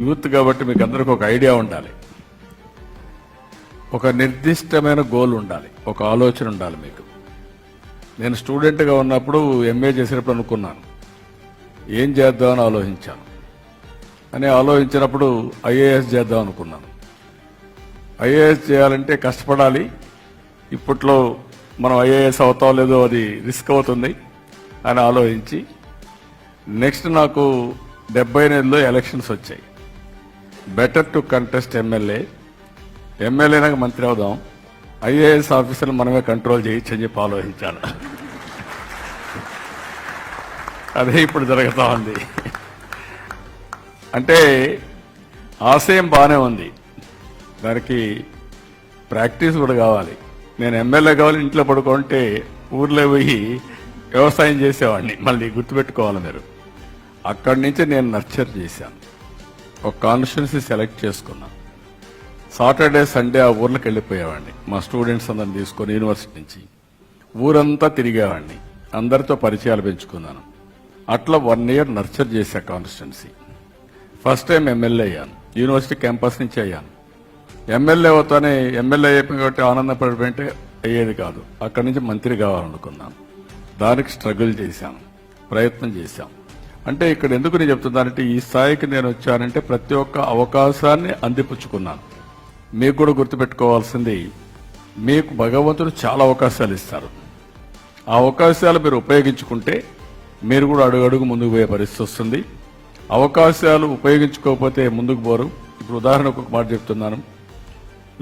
Youth కాబట్టి మీకు అందరికి ఒక ఐడియా ఉండాలి, ఒక నిర్దిష్టమైన గోల్ ఉండాలి, ఒక ఆలోచన ఉండాలి మీకు. నేను స్టూడెంట్గా ఉన్నప్పుడు ఎంఏ చేసేటప్పుడు అనుకున్నాను ఏం చేద్దామని ఆలోచించినప్పుడు ఐఏఎస్ చేద్దాం అనుకున్నాను. ఐఏఎస్ చేయాలంటే కష్టపడాలి, ఇప్పట్లో మనం ఐఏఎస్ అవుతాం లేదో అది రిస్క్ అవుతుంది అని ఆలోచించి నెక్స్ట్ నాకు 78లో ఎలక్షన్స్ వచ్చాయి. బెటర్ టు కంటెస్ట్ ఎమ్మెల్యేనాక మంత్రి అవుదాం, ఐఏఎస్ ఆఫీసర్లు మనమే కంట్రోల్ చేయొచ్చు అని చెప్పి ఆలోచించాను. అదే ఇప్పుడు జరుగుతూ ఉంది. అంటే ఆశయం బాగానే ఉంది, దానికి ప్రాక్టీస్ కూడా కావాలి. నేను ఎమ్మెల్యే కావాలి, ఇంట్లో పడుకుంటే ఊర్లో పోయి వ్యవసాయం చేసేవాడిని, మళ్ళీ గుర్తుపెట్టుకోవాలి మీరు. అక్కడి నుంచి నేను నర్చర్ చేశాను, ఒక కాన్స్టిట్యున్సీ సెలెక్ట్ చేసుకున్నాను. సాటర్డే సండే ఆ ఊర్లోకి వెళ్ళిపోయేవాడిని, మా స్టూడెంట్స్ అందరిని తీసుకొని యూనివర్సిటీ నుంచి ఊరంతా తిరిగేవాడిని, అందరితో పరిచయాలు పెంచుకున్నాను. అట్లా 1 year నర్చర్ చేశా కాన్స్టిట్యున్సీ. ఫస్ట్ టైం ఎమ్మెల్యే అయ్యాను, యూనివర్సిటీ క్యాంపస్ నుంచి అయ్యాను. ఎమ్మెల్యే అవుతానే ఎమ్మెల్యే అయిపోయి కాబట్టి ఆనందపడిపోయింటే అయ్యేది కాదు, అక్కడి నుంచి మంత్రి కావాలనుకున్నాను. దానికి స్ట్రగుల్ చేశాను, ప్రయత్నం చేశాం. అంటే ఇక్కడ ఎందుకు నేను చెప్తున్నానంటే, ఈ స్థాయికి నేను వచ్చానంటే ప్రతి ఒక్క అవకాశాన్ని అందిపుచ్చుకున్నాను. మీకు కూడా గుర్తుపెట్టుకోవాల్సింది, మీకు భగవంతుడు చాలా అవకాశాలు ఇస్తారు. ఆ అవకాశాలు మీరు ఉపయోగించుకుంటే మీరు కూడా అడుగడుగు ముందుకు పోయే పరిస్థితి వస్తుంది. అవకాశాలు ఉపయోగించుకోకపోతే ముందుకు పోరు. ఇప్పుడు ఉదాహరణకు ఒక మాట చెప్తున్నాను.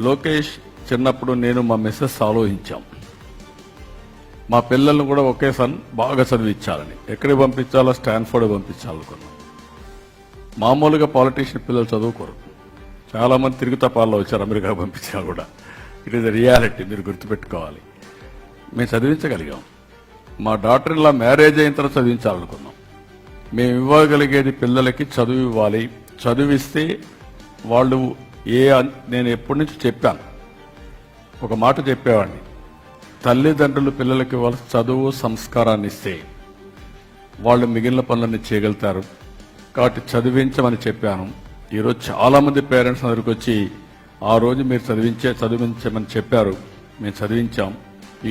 లోకేష్ చిన్నప్పుడు నేను మా మిస్సెస్ ఆలోచించాం, మా పిల్లల్ని కూడా ఒకే బాగా చదివించాలని. ఎక్కడికి పంపించాలో స్టాన్ఫోర్డ్ పంపించాలనుకున్నాం. మామూలుగా పాలిటీషియన్ పిల్లలు చదువుకోరు, చాలా మంది తిరుగుతా పాల్లో వచ్చారు అమెరికా పంపించినా కూడా. ఇట్ ఈస్ ద రియాలిటీ, మీరు గుర్తుపెట్టుకోవాలి. మేము చదివించగలిగాం. మా డాటర్ ఇలా మ్యారేజ్ అయిన తర్వాత చదివించాలనుకున్నాం. మేము ఇవ్వగలిగేది పిల్లలకి చదువు ఇవ్వాలి, చదివిస్తే వాళ్ళు నేను ఎప్పటి నుంచి చెప్పాను, ఒక మాట చెప్పేవాడిని, తల్లిదండ్రులు పిల్లలకి ఇవ్వాలి చదువు సంస్కారాన్ని ఇస్తే వాళ్ళు మిగిలిన పనులన్నీ చేయగలుగుతారు. కాబట్టి చదివించమని చెప్పాను. ఈరోజు చాలా మంది పేరెంట్స్ అందరికి వచ్చి ఆ రోజు మీరు చదివించమని చెప్పారు, మేము చదివించాం.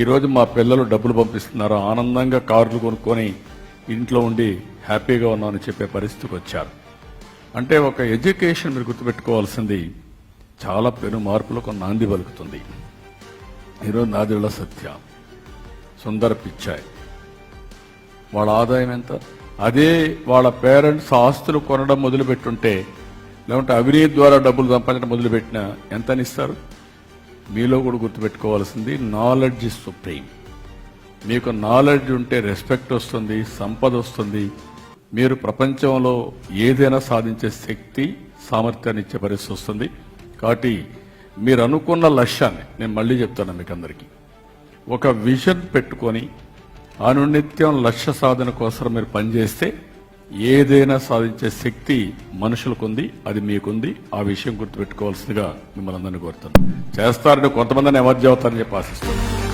ఈరోజు మా పిల్లలు డబ్బులు పంపిస్తున్నారు, ఆనందంగా కార్లు కొనుక్కొని ఇంట్లో ఉండి హ్యాపీగా ఉన్నామని చెప్పే పరిస్థితికి వచ్చారు. అంటే ఒక ఎడ్యుకేషన్ మీరు గుర్తుపెట్టుకోవాల్సింది చాలా పెను మార్పులకు నాంది పలుకుతుంది. ఈరోజు నాదిళ్ల సత్య, సుందర్ పిచ్చాయ్, వాళ్ళ ఆదాయం ఎంత? అదే వాళ్ళ పేరెంట్స్ ఆస్తులు కొనడం మొదలుపెట్టుంటే, లేకుంటే అవినీతి ద్వారా డబ్బులు సంపాదించడం మొదలుపెట్టినా ఎంత ఇస్తారు? మీలో కూడా గుర్తుపెట్టుకోవాల్సింది, నాలెడ్జ్ ఇస్ సుప్రీం. మీకు నాలెడ్జ్ ఉంటే రెస్పెక్ట్ వస్తుంది, సంపద వస్తుంది, మీరు ప్రపంచంలో ఏదైనా సాధించే శక్తి సామర్థ్యాన్ని ఇచ్చే పరిస్థితి వస్తుంది. కాబట్టి మీరు అనుకున్న లక్ష్యాన్ని నేను మళ్ళీ చెప్తాను మీకు అందరికీ, ఒక విజన్ పెట్టుకొని అనునిత్యం లక్ష్య సాధన కోసం మీరు పనిచేస్తే ఏదైనా సాధించే శక్తి మనుషులకుంది, అది మీకుంది. ఆ విషయం గుర్తుపెట్టుకోవాల్సిందిగా మిమ్మల్ని అందరినీ కోరుతాను. చేస్తారని కొంతమందిని ఎమర్జీ అవుతారని చెప్పి ఆశిస్తాను.